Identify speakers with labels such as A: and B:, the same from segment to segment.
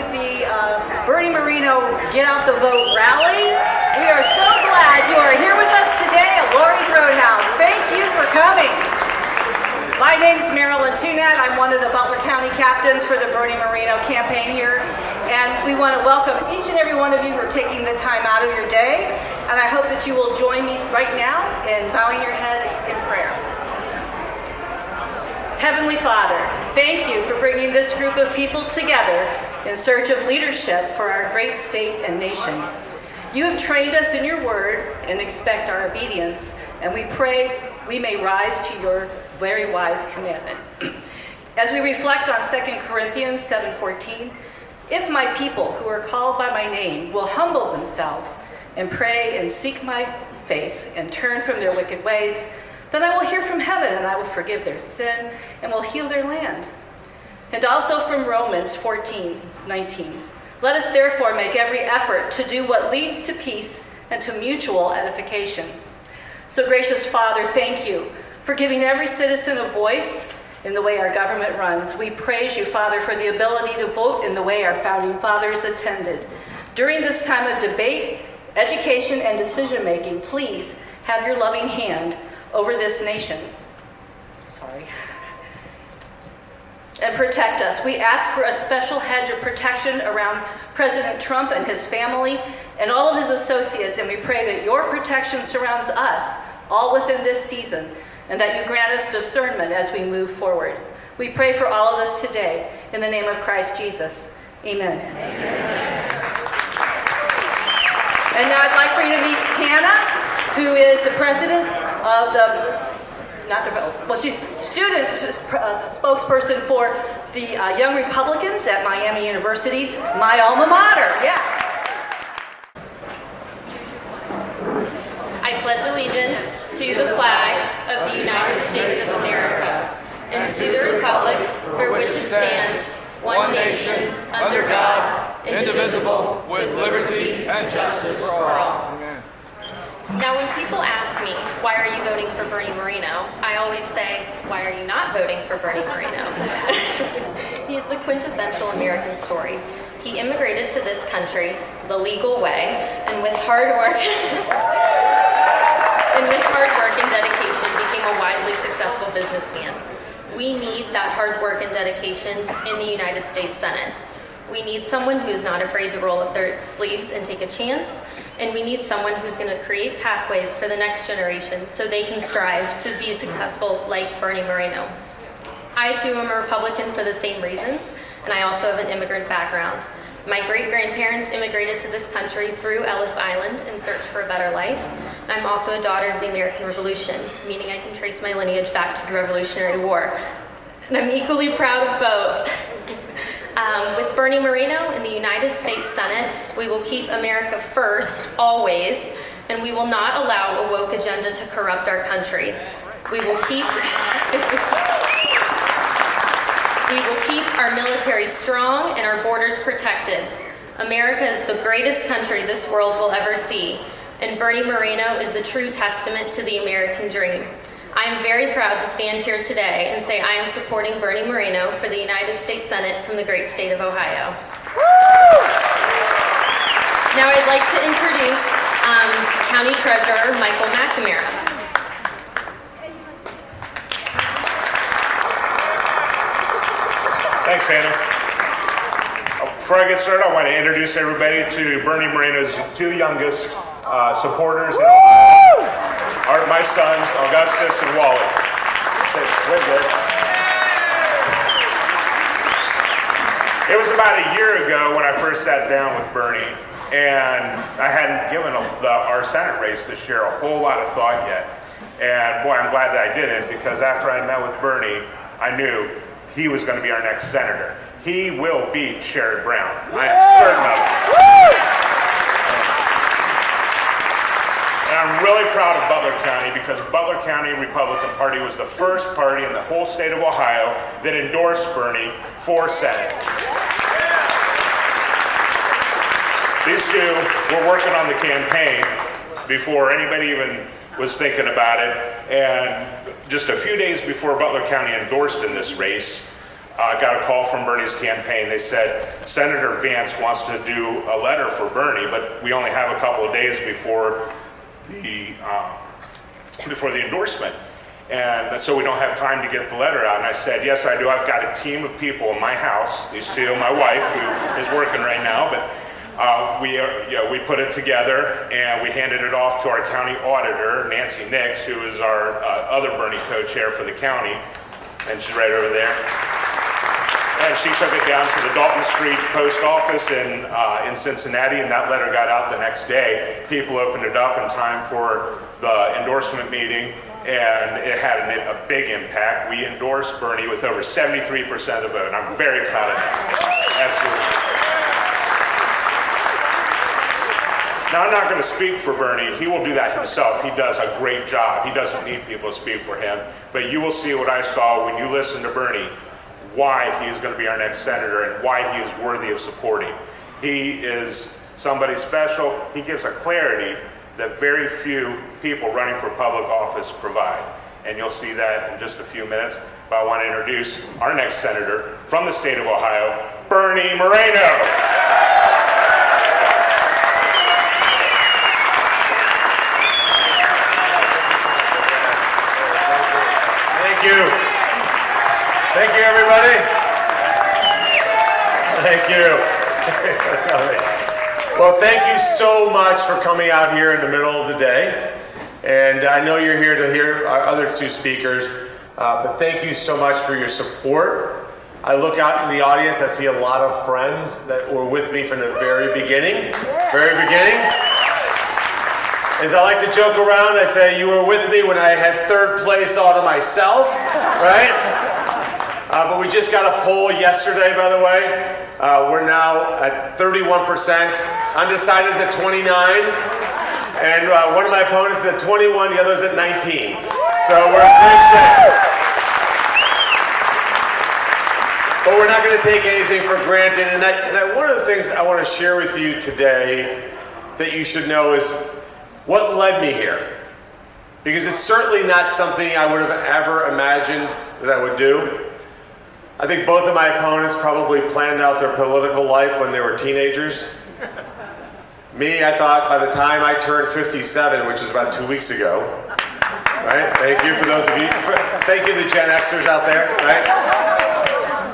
A: the Bernie Moreno Get Out the Vote rally. We are so glad you are here with us today at Lori's Roadhouse. Thank you for coming. My name is Marilyn Tunat. I'm one of the Butler County captains for the Bernie Moreno campaign here. And we want to welcome each and every one of you who are taking the time out of your day. And I hope that you will join me right now in bowing your head in prayer. Heavenly Father, thank you for bringing this group of people together in search of leadership for our great state and nation. You have trained us in your word and expect our obedience, and we pray we may rise to your very wise commandment. As we reflect on 2 Corinthians 7:14, if my people who are called by my name will humble themselves and pray and seek my face and turn from their wicked ways, then I will hear from heaven and I will forgive their sin and will heal their land. And also from Romans 14:19. Let us therefore make every effort to do what leads to peace and to mutual edification. So gracious Father, thank you for giving every citizen a voice in the way our government runs. We praise you, Father, for the ability to vote in the way our founding fathers attended. During this time of debate, education, and decision-making, please have your loving hand over this nation. And protect us. We ask for a special hedge of protection around President Trump and his family and all of his associates, and we pray that your protection surrounds us all within this season, and that you grant us discernment as we move forward. We pray for all of us today in the name of Christ Jesus. Amen. And now I'd like for you to meet Hannah, who is the president of she's student spokesperson for the Young Republicans at Miami University, my alma mater. Yeah.
B: I pledge allegiance to the flag of the United States of America and to the republic for which it stands, one nation, under God, indivisible, with liberty and justice for all. Now, when people ask me, why are you voting for Bernie Moreno? I always say, why are you not voting for Bernie Moreno? He is the quintessential American story. He immigrated to this country the legal way, and with hard work and dedication, became a widely successful businessman. We need that hard work and dedication in the United States Senate. We need someone who's not afraid to roll up their sleeves and take a chance. And we need someone who's going to create pathways for the next generation so they can strive to be successful like Bernie Moreno. I too am a Republican for the same reasons, and I also have an immigrant background. My great-grandparents immigrated to this country through Ellis Island in search for a better life. I'm also a daughter of the American Revolution, meaning I can trace my lineage back to the Revolutionary War. And I'm equally proud of both. With Bernie Moreno in the United States Senate, we will keep America first, always, and we will not allow a woke agenda to corrupt our country. We will keep our military strong and our borders protected. America is the greatest country this world will ever see, and Bernie Moreno is the true testament to the American dream. I am very proud to stand here today and say I am supporting Bernie Moreno for the United States Senate from the great state of Ohio. Woo! Now I'd like to introduce County Treasurer Michael McNamara.
C: Thanks, Hannah. Before I get started, I want to introduce everybody to Bernie Moreno's two youngest supporters in Ohio. Are my sons, Augustus and Wally. Very good. It was about a year ago when I first sat down with Bernie, and I hadn't given our Senate race this year a whole lot of thought yet. And boy, I'm glad that I didn't, because after I met with Bernie, I knew he was going to be our next senator. He will beat Sherrod Brown. I am certain of it. And I'm really proud of Butler County, because Butler County Republican Party was the first party in the whole state of Ohio that endorsed Bernie for Senate. These two were working on the campaign before anybody even was thinking about it. And just a few days before Butler County endorsed in this race, got a call from Bernie's campaign. They said Senator Vance wants to do a letter for Bernie, but we only have a couple of days before the endorsement. And so we don't have time to get the letter out. And I said, yes, I do. I've got a team of people in my house, these two, my wife, who is working right now, but we put it together and we handed it off to our county auditor, Nancy Nix, who is our other Bernie co-chair for the county, and she's right over there. And she took it down to the Dalton Street post office in Cincinnati, and that letter got out the next day. People opened it up in time for the endorsement meeting, and it had a big impact. We endorsed Bernie with over 73% of the vote, and I'm very proud of that. Absolutely. Now, I'm not going to speak for Bernie. He will do that himself. He does a great job. He doesn't need people to speak for him. But you will see what I saw when you listen to Bernie, why he is going to be our next senator and why he is worthy of supporting. He is somebody special. He gives a clarity that very few people running for public office provide. And you'll see that in just a few minutes. But I want to introduce our next senator from the state of Ohio, Bernie Moreno.
D: Thank you. Thank you, everybody. Thank you. Well, thank you so much for coming out here in the middle of the day. And I know you're here to hear our other two speakers, but thank you so much for your support. I look out in the audience, I see a lot of friends that were with me from the very beginning. As I like to joke around, I say you were with me when I had third place all to myself, right? But we just got a poll yesterday, by the way. We're now at 31%. Undecided's at 29. And one of my opponents is at 21, the other's at 19. So we're in great shape. But we're not going to take anything for granted. And one of the things I want to share with you today that you should know is what led me here. Because it's certainly not something I would have ever imagined that I would do. I think both of my opponents probably planned out their political life when they were teenagers. Me, I thought by the time I turned 57, which was about 2 weeks ago, right? Thank you for those of you, thank you to Gen Xers out there, right?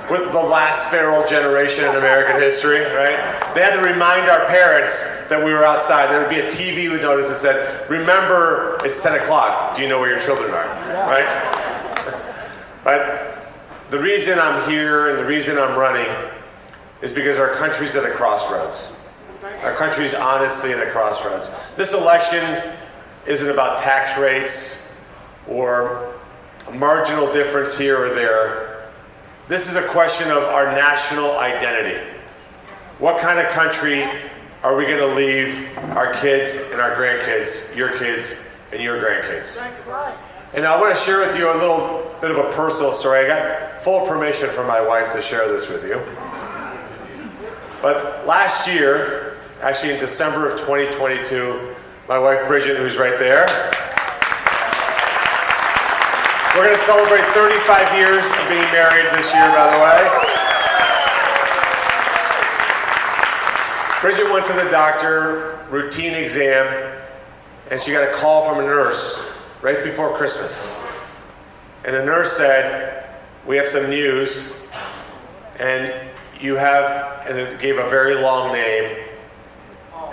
D: We're the last feral generation in American history, right? They had to remind our parents that we were outside. There would be a TV with notice that said, remember, it's 10 o'clock. Do you know where your children are, right? But the reason I'm here and the reason I'm running is because our country's at a crossroads. Our country's honestly at a crossroads. This election isn't about tax rates or a marginal difference here or there. This is a question of our national identity. What kind of country are we going to leave our kids and our grandkids, your kids and your grandkids? And I want to share with you a little bit of a personal story. I got full permission from my wife to share this with you. But last year, actually in December of 2022, my wife Bridget, who's right there, we're going to celebrate 35 years of being married this year, by the way. Bridget went to the doctor, routine exam, and she got a call from a nurse right before Christmas. And the nurse said, we have some news, and you have, and it gave a very long name.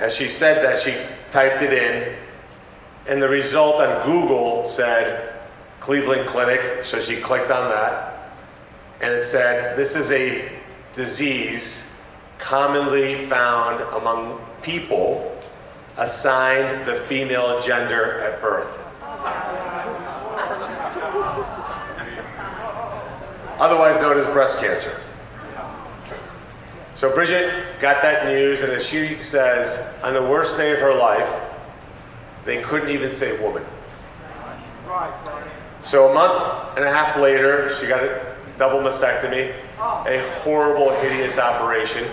D: As she said that, she typed it in, and the result on Google said Cleveland Clinic, so she clicked on that, and it said, this is a disease commonly found among people assigned the female gender at birth. Otherwise known as breast cancer. So Bridget got that news, and as she says, on the worst day of her life, they couldn't even say woman. So a month and a half later, she got a double mastectomy, a horrible, hideous operation.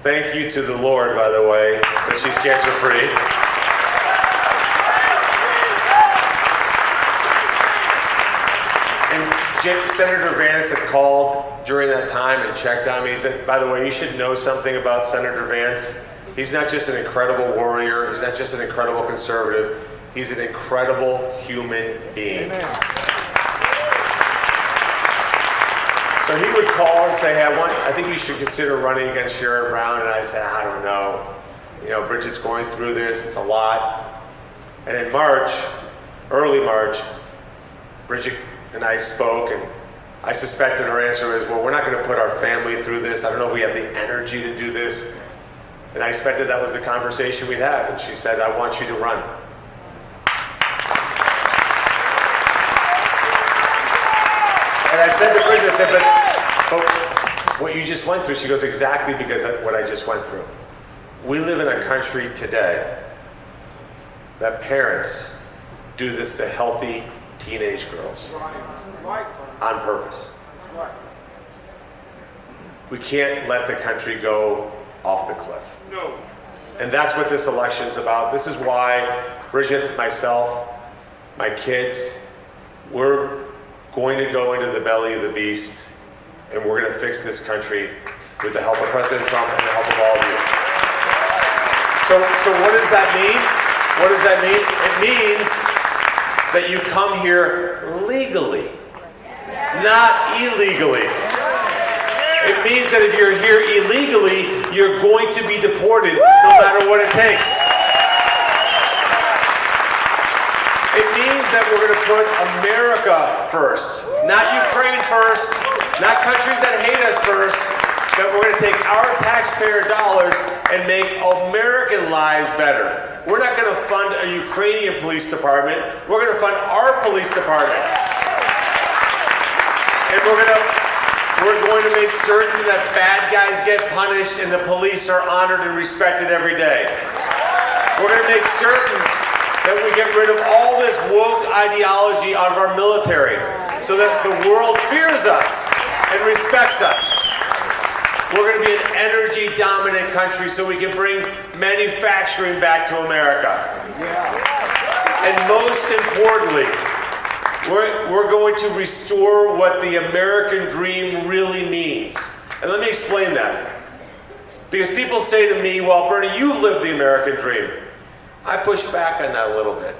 D: Thank you to the Lord, by the way, that she's cancer-free. And Senator Vance had called during that time and checked on me. He said, by the way, you should know something about Senator Vance. He's not just an incredible warrior. He's not just an incredible conservative. He's an incredible human being. Amen. So he would call and say, hey, I think we should consider running against Sherrod Brown. And I said, I don't know. You know, Bridget's going through this. It's a lot. And in March, early March, Bridget and I spoke, and I suspected her answer was, well, we're not going to put our family through this. I don't know if we have the energy to do this. And I expected that was the conversation we'd have. And she said, I want you to run. And I said to Bridget, I said, but what you just went through, she goes, exactly because of what I just went through. We live in a country today that parents do this to healthy teenage girls on purpose. We can't let the country go off the cliff. No. And that's what this election's about. This is why Bridget, myself, my kids, we're going to go into the belly of the beast, and we're going to fix this country with the help of President Trump and the help of all of you. So what does that mean? What does that mean? It means that you come here legally, not illegally. It means that if you're here illegally, you're going to be deported no matter what it takes. It means that we're going to put America first, not Ukraine first, not countries that hate us first, that we're going to take our taxpayer dollars and make American lives better. We're not going to fund a Ukrainian police department. We're going to fund our police department. And we're going to make certain that bad guys get punished and the police are honored and respected every day. We're going to make certain that we get rid of all this woke ideology out of our military so that the world fears us and respects us. We're going to be an energy-dominant country so we can bring manufacturing back to America. And most importantly, we're going to restore what the American dream really means. And let me explain that. Because people say to me, well, Bernie, you've lived the American dream. I push back on that a little bit.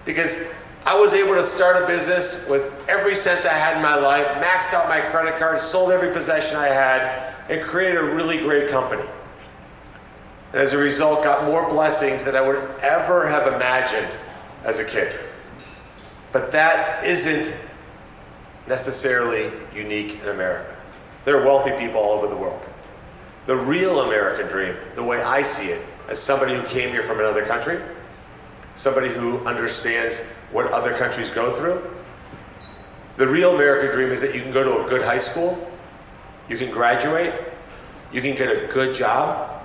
D: Because I was able to start a business with every cent I had in my life, maxed out my credit card, sold every possession I had, and created a really great company. And as a result, got more blessings than I would ever have imagined as a kid. But that isn't necessarily unique in America. There are wealthy people all over the world. The real American dream, the way I see it, as somebody who came here from another country, somebody who understands what other countries go through, the real American dream is that you can go to a good high school, you can graduate, you can get a good job,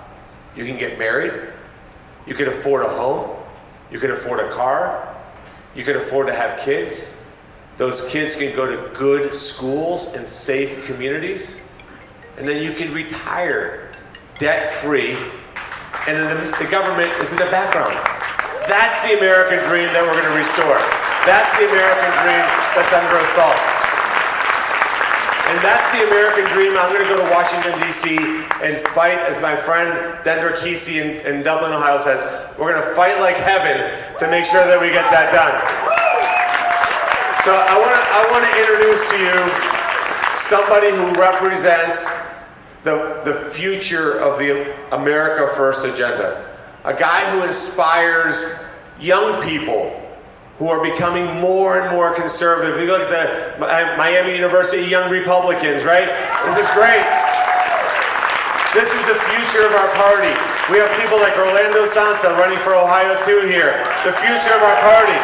D: you can get married, you can afford a home, you can afford a car, you can afford to have kids. Those kids can go to good schools and safe communities, and then you can retire debt-free, and then the government is in the background. That's the American dream that we're going to restore. That's the American dream that's under assault. And that's the American dream. I'm going to go to Washington, D.C. and fight, as my friend Dendra Kesey in Dublin, Ohio says, we're going to fight like heaven to make sure that we get that done. So I want to introduce to you somebody who represents the future of the America First agenda. A guy who inspires young people who are becoming more and more conservative. You look at the Miami University Young Republicans, right? This is great. This is the future of our party. We have people like Orlando Sansa running for Ohio 2 here. The future of our party.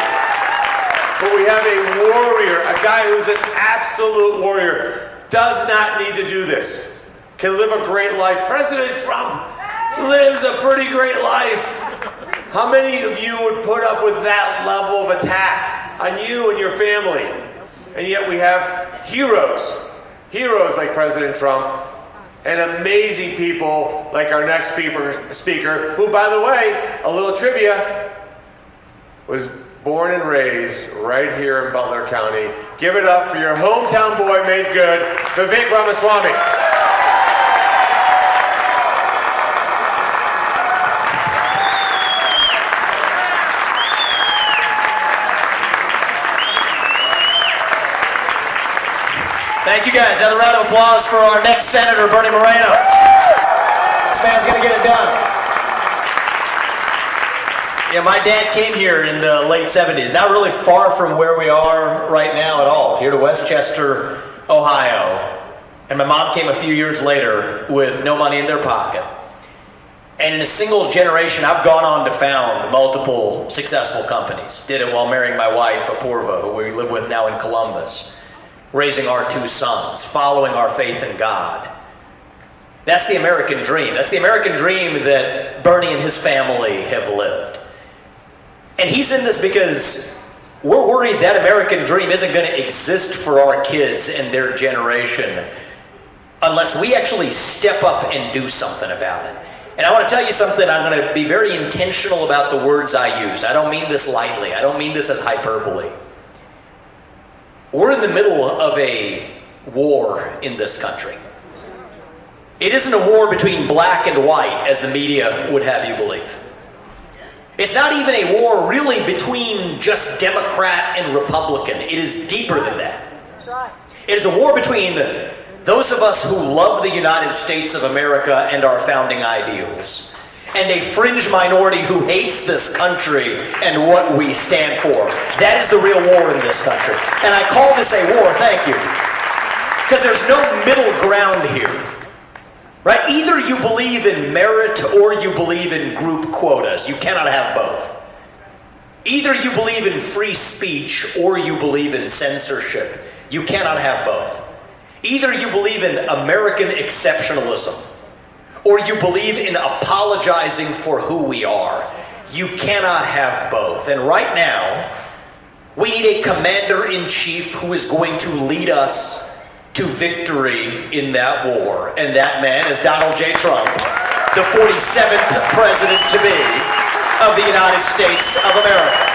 D: But we have a warrior, a guy who's an absolute warrior, does not need to do this, can live a great life. President Trump lives a pretty great life. How many of you would put up with that level of attack on you and your family? And yet we have heroes like President Trump, and amazing people like our next speaker, who, by the way, a little trivia, was born and raised right here in Butler County. Give it up for your hometown boy made good, Vivek Ramaswamy.
E: Thank you guys. Another round of applause for our next Senator, Bernie Moreno. This man's gonna get it done. Yeah, my dad came here in the late 70s. Not really far from where we are right now at all. Here to Westchester, Ohio. And my mom came a few years later with no money in their pocket. And in a single generation, I've gone on to found multiple successful companies. Did it while marrying my wife, Apurva, who we live with now in Columbus. Raising our 2 sons, following our faith in God. That's the American dream. That's the American dream that Bernie and his family have lived. And he's in this because we're worried that American dream isn't going to exist for our kids and their generation unless we actually step up and do something about it. And I want to tell you something, I'm going to be very intentional about the words I use. I don't mean this lightly. I don't mean this as hyperbole. We're in the middle of a war in this country. It isn't a war between black and white, as the media would have you believe. It's not even a war really between just Democrat and Republican. It is deeper than that. It is a war between those of us who love the United States of America and our founding ideals, and a fringe minority who hates this country and what we stand for. That is the real war in this country. And I call this a war, thank you, because there's no middle ground here. Right? Either you believe in merit or you believe in group quotas. You cannot have both. Either you believe in free speech or you believe in censorship. You cannot have both. Either you believe in American exceptionalism or you believe in apologizing for who we are. You cannot have both. And right now, we need a commander-in-chief who is going to lead us to victory in that war. And that man is Donald J. Trump, the 47th president-to-be of the United States of America.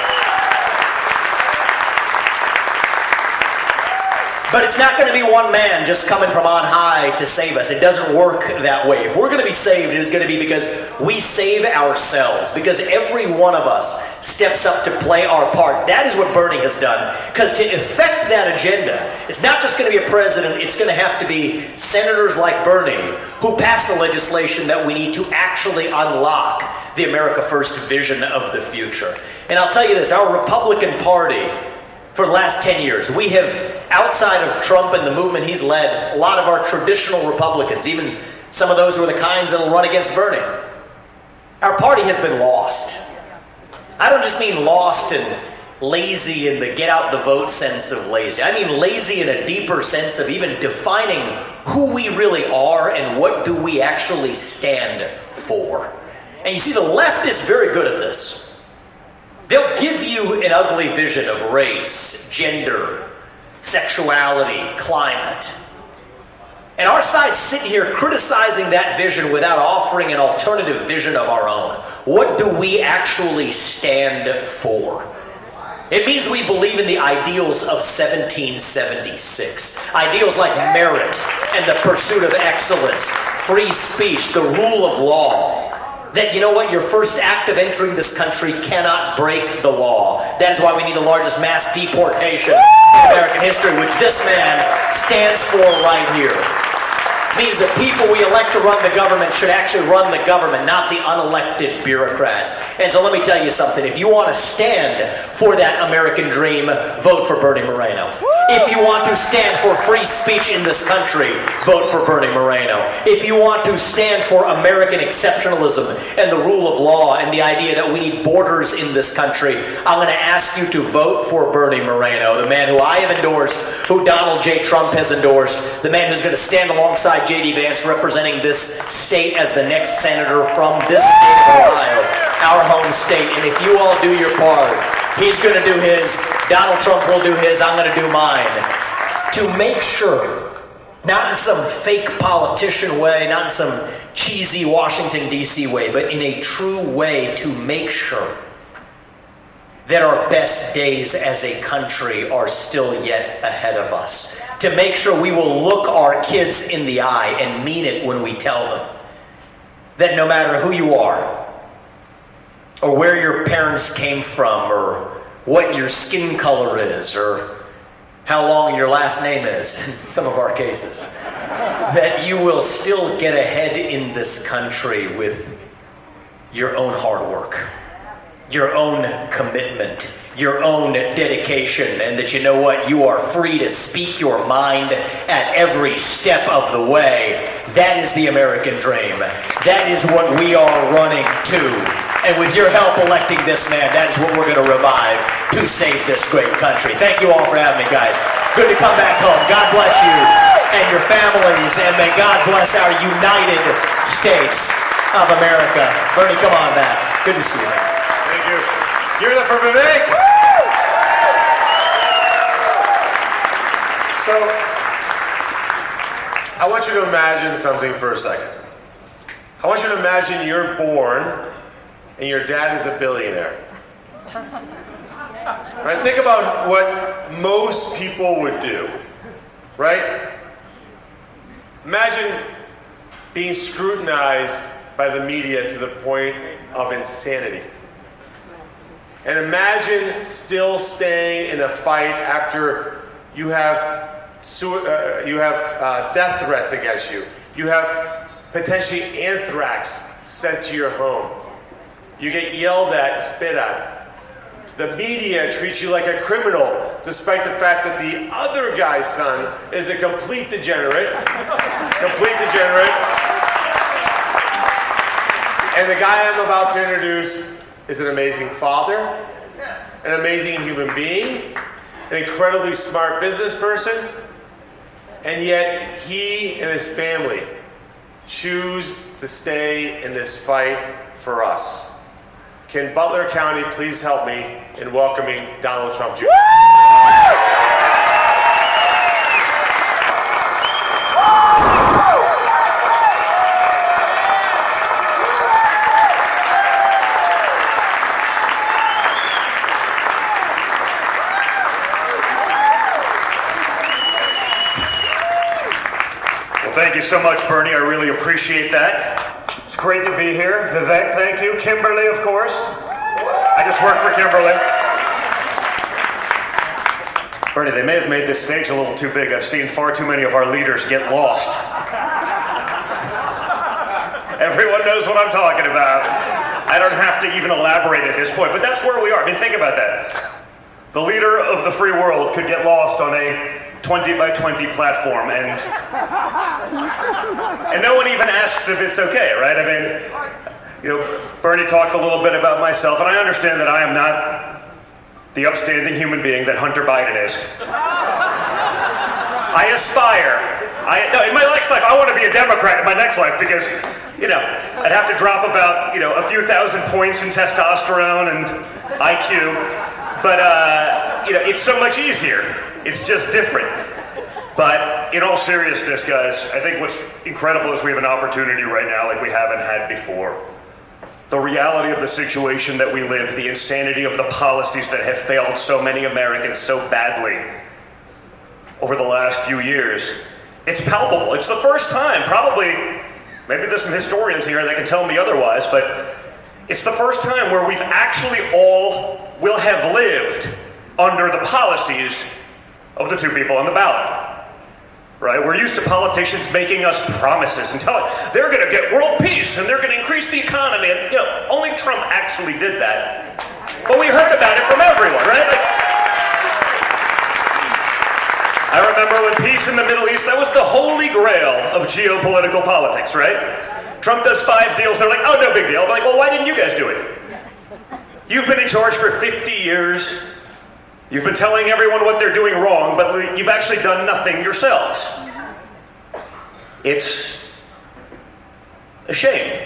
E: But it's not going to be one man just coming from on high to save us. It doesn't work that way. If we're going to be saved, it is going to be because we save ourselves. Because every one of us steps up to play our part. That is what Bernie has done. Because to effect that agenda, it's not just going to be a president. It's going to have to be senators like Bernie who pass the legislation that we need to actually unlock the America First vision of the future. And I'll tell you this, our Republican Party, for the last 10 years, we have, outside of Trump and the movement he's led, a lot of our traditional Republicans, even some of those who are the kinds that will run against Bernie, our party has been lost. I don't just mean lost and lazy in the get out the vote sense of lazy. I mean lazy in a deeper sense of even defining who we really are and what do we actually stand for. And you see, the left is very good at this. They'll give you an ugly vision of race, gender, sexuality, climate. And our side's sitting here criticizing that vision without offering an alternative vision of our own. What do we actually stand for? It means we believe in the ideals of 1776. Ideals like merit and the pursuit of excellence, free speech, the rule of law. That, you know what, your first act of entering this country cannot break the law. That is why we need the largest mass deportation in American history, which this man stands for right here. Means the people we elect to run the government should actually run the government, not the unelected bureaucrats. And so let me tell you something. If you want to stand for that American dream, vote for Bernie Moreno. If you want to stand for free speech in this country, vote for Bernie Moreno. If you want to stand for American exceptionalism and the rule of law and the idea that we need borders in this country, I'm going to ask you to vote for Bernie Moreno, the man who I have endorsed, who Donald J. Trump has endorsed, the man who's going to stand alongside J.D. Vance representing this state as the next senator from this state of Ohio, our home state. And if you all do your part, he's going to do his, Donald Trump will do his, I'm going to do mine, to make sure, not in some fake politician way, not in some cheesy Washington, D.C. way, but in a true way to make sure that our best days as a country are still yet ahead of us. To make sure we will look our kids in the eye and mean it when we tell them that no matter who you are, or where your parents came from, or what your skin color is, or how long your last name is, in some of our cases, that you will still get ahead in this country with your own hard work, your own commitment, your own dedication, and that you know what, you are free to speak your mind at every step of the way. That is the American dream. That is what we are running to. And with your help electing this man, that is what we're going to revive to save this great country. Thank you all for having me, guys. Good to come back home. God bless you and your families, and may God bless our United States of America. Bernie, come on back. Good to see you, man.
D: Thank you. Give it up for Vivek. So, I want you to imagine something for a second. I want you to imagine you're born and your dad is a billionaire. Right? Think about what most people would do. Right? Imagine being scrutinized by the media to the point of insanity. And imagine still staying in a fight after you have death threats against you. You have potentially anthrax sent to your home. You get yelled at and spit at. The media treats you like a criminal, despite the fact that the other guy's son is a complete degenerate. And the guy I'm about to introduce is an amazing father, an amazing human being, an incredibly smart business person, and yet he and his family choose to stay in this fight for us. Can Butler County please help me in welcoming Donald Trump Jr.?
F: Thank you so much, Bernie. I really appreciate that. It's great to be here. Vivek, thank you. Kimberly, of course. I just work for Kimberly. Bernie, they may have made this stage a little too big. I've seen far too many of our leaders get lost. Everyone knows what I'm talking about. I don't have to even elaborate at this point, but that's where we are. I mean, think about that. The leader of the free world could get lost on a 20 by 20 platform, and no one even asks if it's okay, right? I mean, Bernie talked a little bit about myself, and I understand that I am not the upstanding human being that Hunter Biden is. I aspire. In my next life, I want to be a Democrat in my next life because, I'd have to drop about, a few thousand points in testosterone and IQ, but, it's so much easier. It's just different. But in all seriousness, guys, I think what's incredible is we have an opportunity right now like we haven't had before. The reality of the situation that we live, the insanity of the policies that have failed so many Americans so badly over the last few years, it's palpable. It's the first time, probably, maybe there's some historians here that can tell me otherwise, but it's the first time where we've actually all will have lived under the policies of the two people on the ballot, right? We're used to politicians making us promises and telling they're going to get world peace and they're going to increase the economy, and only Trump actually did that. But we heard about it from everyone, right? I remember when peace in the Middle East, that was the holy grail of geopolitical politics, right? Trump does 5 deals, they're like, oh, no big deal. I'm like, well, why didn't you guys do it? You've been in charge for 50 years. You've been telling everyone what they're doing wrong, but you've actually done nothing yourselves. It's a shame,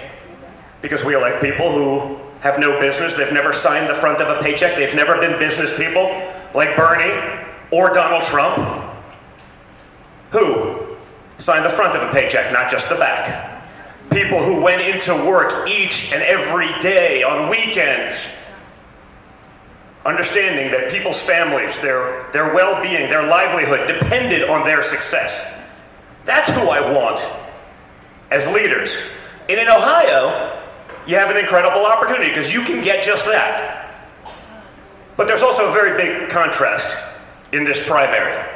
F: because we elect people who have no business, they've never signed the front of a paycheck, they've never been business people, like Bernie or Donald Trump, who signed the front of a paycheck, not just the back. People who went into work each and every day on weekends, understanding that people's families, their well-being, their livelihood depended on their success. That's who I want as leaders. And in Ohio, you have an incredible opportunity because you can get just that. But there's also a very big contrast in this primary.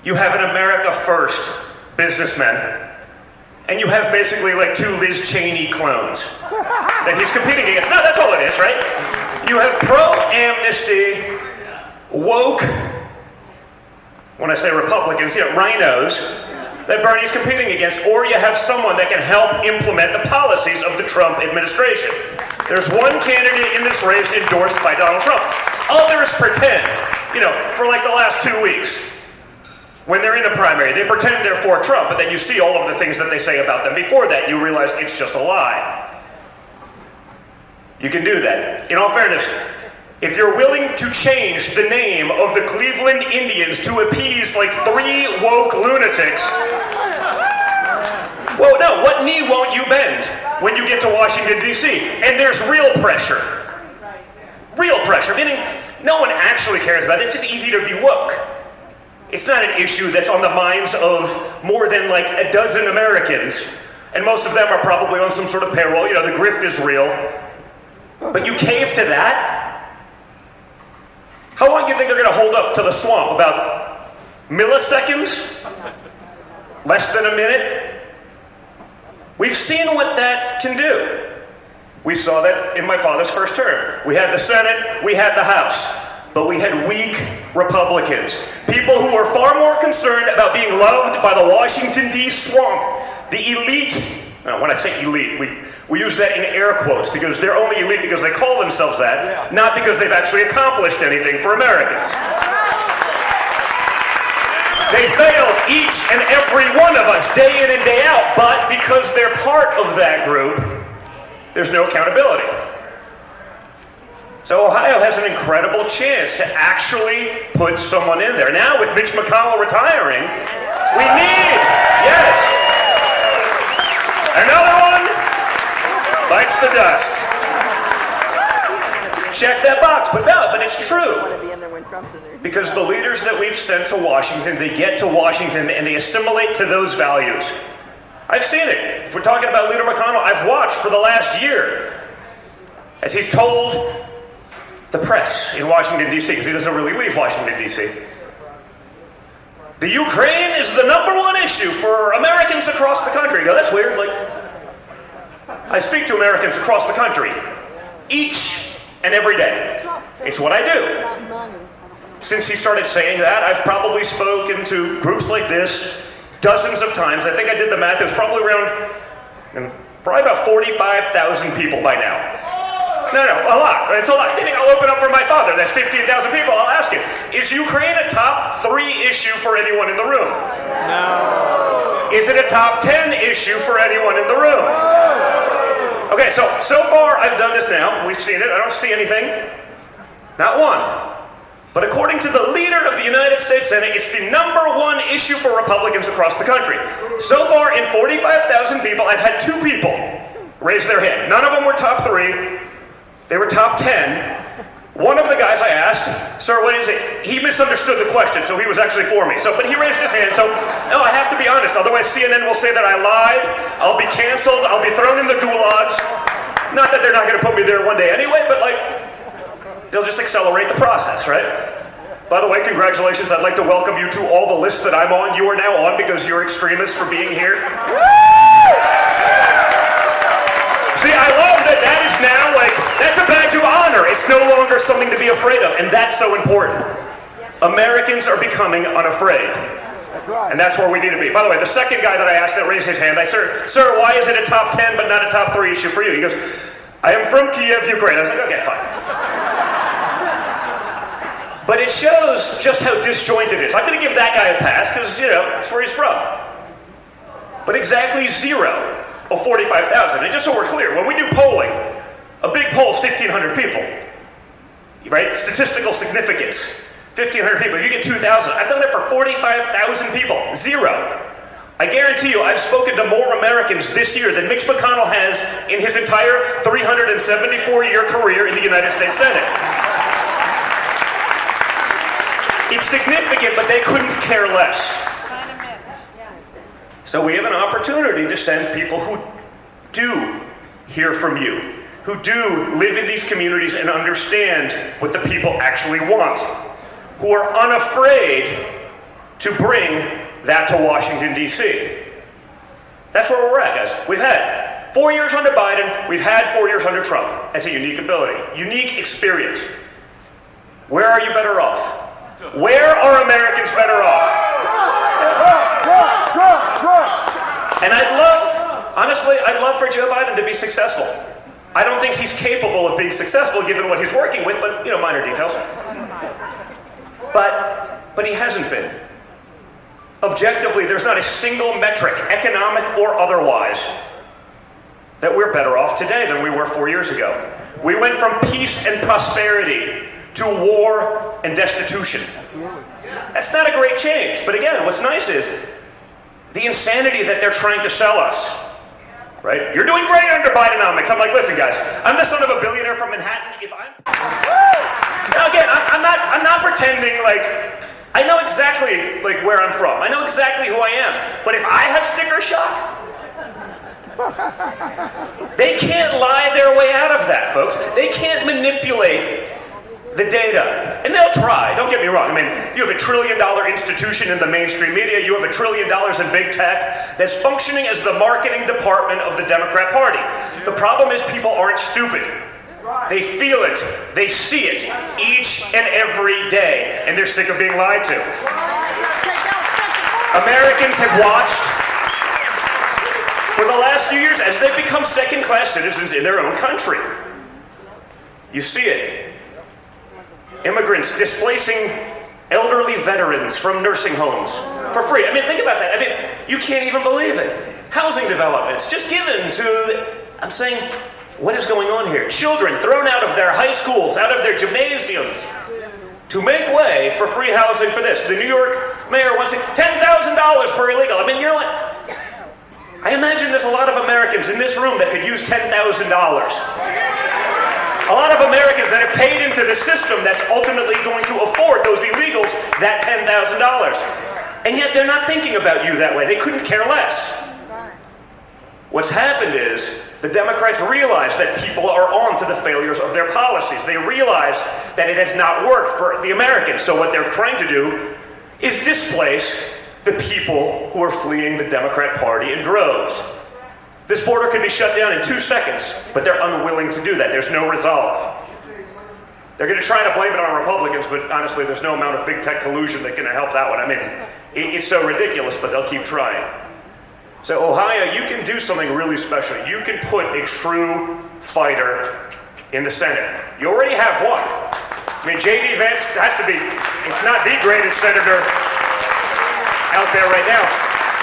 F: You have an America First businessman, and you have basically like two Liz Cheney clones that he's competing against. No, that's all it is, right? You have pro-amnesty, woke, when I say Republicans, rhinos, that Bernie's competing against, or you have someone that can help implement the policies of the Trump administration. There's one candidate in this race endorsed by Donald Trump. Others pretend, for like the last 2 weeks, when they're in the primary, they pretend they're for Trump, but then you see all of the things that they say about them before that, you realize it's just a lie. You can do that. In all fairness, if you're willing to change the name of the Cleveland Indians to appease like 3 woke lunatics, well, no, what knee won't you bend when you get to Washington, D.C.? And there's real pressure. Real pressure, meaning no one actually cares about it. It's just easy to be woke. It's not an issue that's on the minds of more than like a dozen Americans, and most of them are probably on some sort of payroll. The grift is real. But you cave to that? How long do you think they're going to hold up to the swamp? About milliseconds? Less than a minute? We've seen what that can do. We saw that in my father's first term. We had the Senate, we had the House, but we had weak Republicans. People who were far more concerned about being loved by the Washington, D.C. swamp, the elite. Now, when I say elite, we use that in air quotes because they're only elite because they call themselves that, not because they've actually accomplished anything for Americans. They failed each and every one of us day in and day out, but because they're part of that group, there's no accountability. So Ohio has an incredible chance to actually put someone in there. Now with Mitch McConnell retiring, we need, yes, another one bites the dust. Check that box, but it's true. Because the leaders that we've sent to Washington, they get to Washington and they assimilate to those values. I've seen it. If we're talking about Leader McConnell, I've watched for the last year as he's told the press in Washington, D.C., because he doesn't really leave Washington, D.C. The Ukraine is the #1 issue for Americans across the country. You go, that's weird. I speak to Americans across the country each and every day. It's what I do. Since he started saying that, I've probably spoken to groups like this dozens of times. I think I did the math. It was probably about 45,000 people by now. No, a lot. It's a lot. Meaning I'll open up for my father. That's 15,000 people. I'll ask him, is Ukraine a top 3 issue for anyone in the room? No. Is it a top 10 issue for anyone in the room? No. Okay, so far I've done this now. We've seen it. I don't see anything. Not one. But according to the leader of the United States Senate, it's the #1 issue for Republicans across the country. So far, in 45,000 people, I've had 2 people raise their hand. None of them were top 3. They were top 10. One of the guys I asked, sir, what is it? He misunderstood the question, so he was actually for me. But he raised his hand, so no, I have to be honest. Otherwise, CNN will say that I lied. I'll be canceled. I'll be thrown in the gulags. Not that they're not going to put me there one day anyway, but they'll just accelerate the process, right? By the way, congratulations. I'd like to welcome you to all the lists that I'm on. You are now on because you're extremists for being here. See, I love that is now that's a badge of honor. It's no longer something to be afraid of, and that's so important. Americans are becoming unafraid. That's right. And that's where we need to be. By the way, the second guy that I asked that raised his hand, I said, sir, why is it a top 10 but not a top 3 issue for you? He goes, I am from Kiev, Ukraine. I was like, okay, fine. But it shows just how disjointed it is. I'm going to give that guy a pass because, it's where he's from. But exactly 0 of 45,000. And just so we're clear, when we do polling, a big poll is 1,500 people, right? Statistical significance, 1,500 people. You get 2,000. I've done it for 45,000 people, 0. I guarantee you I've spoken to more Americans this year than Mitch McConnell has in his entire 374-year career in the United States Senate. It's significant, but they couldn't care less. So we have an opportunity to send people who do hear from you, who do live in these communities and understand what the people actually want, who are unafraid to bring that to Washington, D.C. That's where we're at, guys. We've had 4 years under Biden, we've had 4 years under Trump. That's a unique ability, unique experience. Where are you better off? Where are Americans better off? And honestly, I'd love for Joe Biden to be successful. I don't think he's capable of being successful given what he's working with, but minor details. But he hasn't been. Objectively, there's not a single metric, economic or otherwise, that we're better off today than we were 4 years ago. We went from peace and prosperity to war and destitution. That's not a great change. But again, what's nice is the insanity that they're trying to sell us. Right? You're doing great under Bidenomics. I'm like, listen, guys, I'm the son of a billionaire from Manhattan. Now again, I'm not pretending like I know exactly like where I'm from. I know exactly who I am. But if I have sticker shock, they can't lie their way out of that, folks. They can't manipulate the data. And they'll try, don't get me wrong. I mean, you have $1 trillion institution in the mainstream media, you have $1 trillion in big tech that's functioning as the marketing department of the Democrat Party. The problem is people aren't stupid. They feel it, they see it each and every day, and they're sick of being lied to. Americans have watched for the last few years as they've become second-class citizens in their own country. You see it. Immigrants displacing elderly veterans from nursing homes for free. I mean, think about that. I mean, you can't even believe it. Housing developments just given to, I'm saying, what is going on here? Children thrown out of their high schools, out of their gymnasiums to make way for free housing for this. The New York mayor wants $10,000 for illegal. I mean, you know what? I imagine there's a lot of Americans in this room that could use $10,000. A lot of Americans that have paid into the system that's ultimately going to afford those illegals that $10,000. And yet they're not thinking about you that way. They couldn't care less. What's happened is the Democrats realize that people are on to the failures of their policies. They realize that it has not worked for the Americans. So what they're trying to do is displace the people who are fleeing the Democrat Party in droves. This border could be shut down in 2 seconds, but they're unwilling to do that. There's no resolve. They're going to try to blame it on Republicans, but honestly, there's no amount of big tech collusion that's going to help that one. I mean, it's so ridiculous, but they'll keep trying. So Ohio, you can do something really special. You can put a true fighter in the Senate. You already have one. I mean, J.D. Vance has to be, if not the greatest senator out there right now,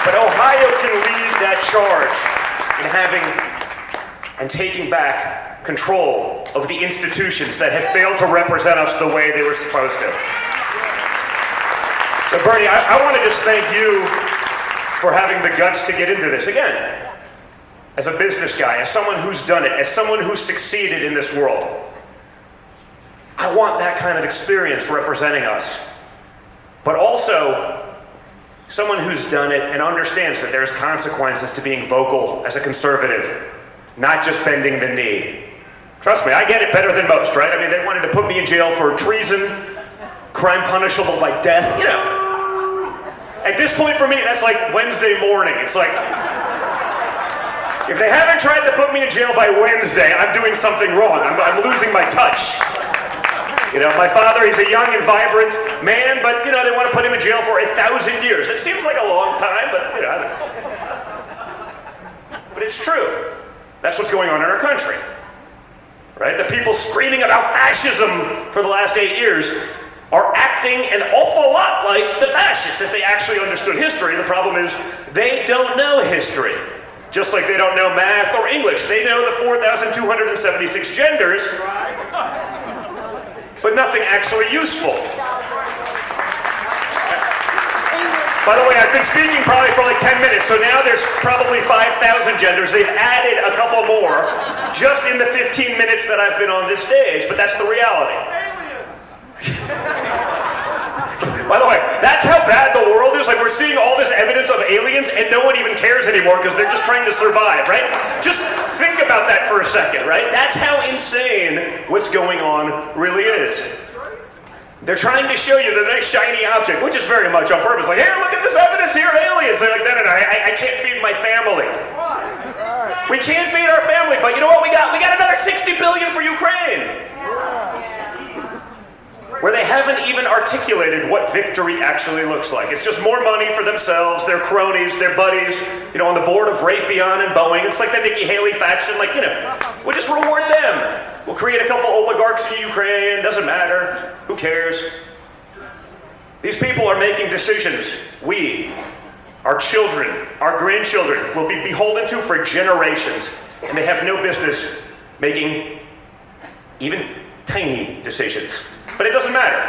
F: but Ohio can lead that charge in having and taking back control of the institutions that have failed to represent us the way they were supposed to. So Bernie, I want to just thank you for having the guts to get into this. Again, as a business guy, as someone who's done it, as someone who's succeeded in this world, I want that kind of experience representing us. But also, someone who's done it and understands that there's consequences to being vocal as a conservative, not just bending the knee. Trust me, I get it better than most, right? I mean, they wanted to put me in jail for treason, crime punishable by death, you know. At this point for me, that's like Wednesday morning. It's like, if they haven't tried to put me in jail by Wednesday, I'm doing something wrong. I'm losing my touch. You know, my father, he's a young and vibrant man, but, you know, they want to put him in jail for 1,000 years. It seems like a long time, but, you know. But it's true. That's what's going on in our country. Right? The people screaming about fascism for the last 8 years are acting an awful lot like the fascists if they actually understood history. The problem is they don't know history. Just like they don't know math or English. They know the 4,276 genders, but nothing actually useful. By the way, I've been speaking probably for like 10 minutes, so now there's probably 5,000 genders. They've added a couple more just in the 15 minutes that I've been on this stage, but that's the reality. By the way, that's how bad the world is. Like, we're seeing all this evidence of aliens and no one even cares anymore because they're just trying to survive, right? Just think about that for a second, right? That's how insane what's going on really is. They're trying to show you the next shiny object, which is very much on purpose. Like, here, look at this evidence here, aliens. They're like, no, I can't feed my family. We can't feed our family, but you know what we got? We got another 60 billion for Ukraine. Where they haven't even articulated what victory actually looks like. It's just more money for themselves, their cronies, their buddies, you know, on the board of Raytheon and Boeing. It's like the Nikki Haley faction, like, you know, we'll just reward them. We'll create a couple oligarchs in Ukraine, doesn't matter, who cares? These people are making decisions. We, our children, our grandchildren will be beholden to for generations, and they have no business making even tiny decisions. But it doesn't matter.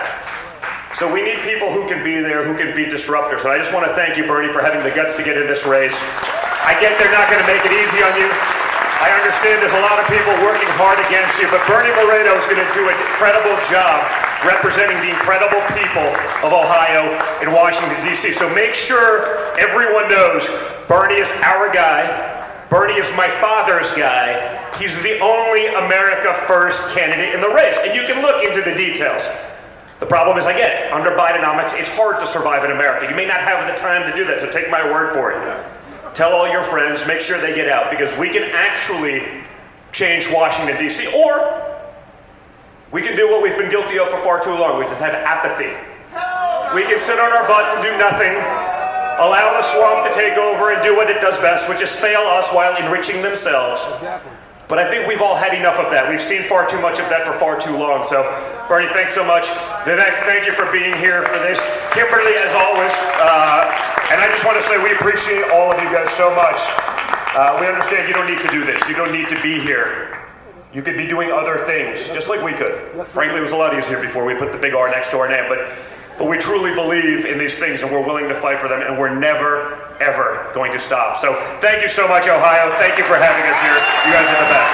F: So we need people who can be there, who can be disruptors. And I just want to thank you, Bernie, for having the guts to get in this race. I get they're not going to make it easy on you. I understand there's a lot of people working hard against you, but Bernie Moreno is going to do an incredible job representing the incredible people of Ohio and Washington, D.C. So make sure everyone knows Bernie is our guy. Bernie is my father's guy. He's the only America First candidate in the race. And you can look into the details. The problem is, I get it. Under Bidenomics, it's hard to survive in America. You may not have the time to do that, so take my word for it. Tell all your friends, make sure they get out, because we can actually change Washington, D.C., or we can do what we've been guilty of for far too long, which is have apathy. We can sit on our butts and do nothing, allow the swamp to take over and do what it does best, which is fail us while enriching themselves. But I think we've all had enough of that. We've seen far too much of that for far too long. So, Bernie, thanks so much. Vivek, thank you for being here for this. Kimberly, as always. And I just want to say we appreciate all of you guys so much. We understand you don't need to do this. You don't need to be here. You could be doing other things, just like we could. Frankly, it was a lot easier before we put the big R next to our name. But we truly believe in these things, and we're willing to fight for them, and we're never, ever going to stop. So thank you so much, Ohio. Thank you for having us here. You guys are the best.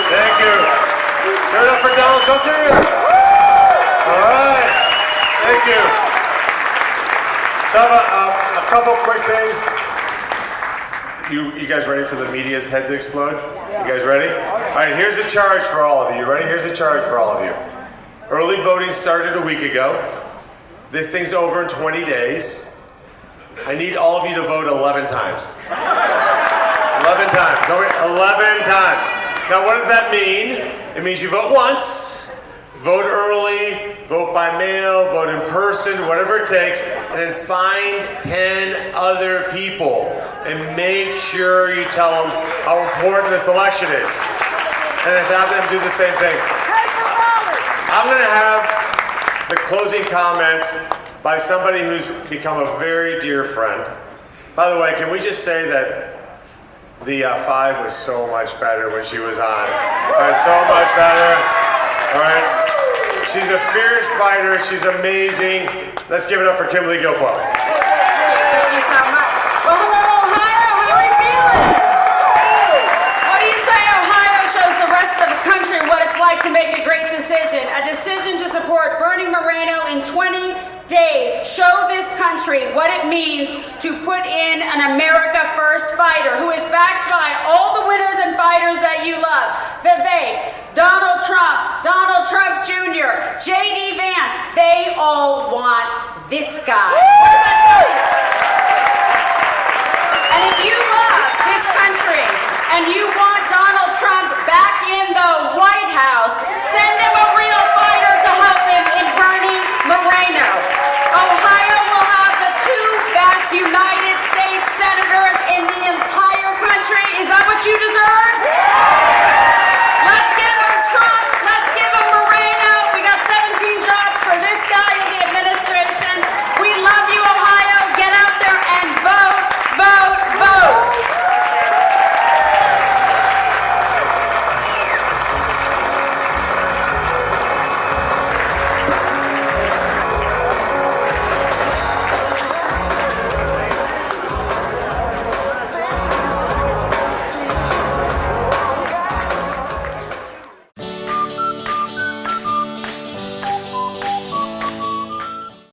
D: Thank you. Turn it up for Donald Trump Jr. All right. Thank you. So I have a couple quick things. You guys ready for the media's head to explode? You guys ready? All right, here's a charge for all of you. Ready? Here's a charge for all of you. Early voting started a week ago. This thing's over in 20 days. I need all of you to vote 11 times. 11 times. 11 times. Now, what does that mean? It means you vote once, vote early, vote by mail, vote in person, whatever it takes, and then find 10 other people and make sure you tell them how important this election is. And then have them do the same thing. I'm going to have the closing comments by somebody who's become a very dear friend. By the way, can we just say that the 5 was so much better when she was on. All right, so much better. All right. She's a fierce fighter. She's amazing. Let's give it up for Kimberly Guilfoyle.
G: Thank you so much. Well, hello, Ohio. How are we feeling? What do you say Ohio shows the rest of the country what it's like to make a great decision? A decision to support Bernie Moreno in 20 days. Show this country what it means to put in an America First fighter who is backed by all the winners and fighters that you love. Vivek, Donald Trump Jr., J.D. Vance, they all want this guy.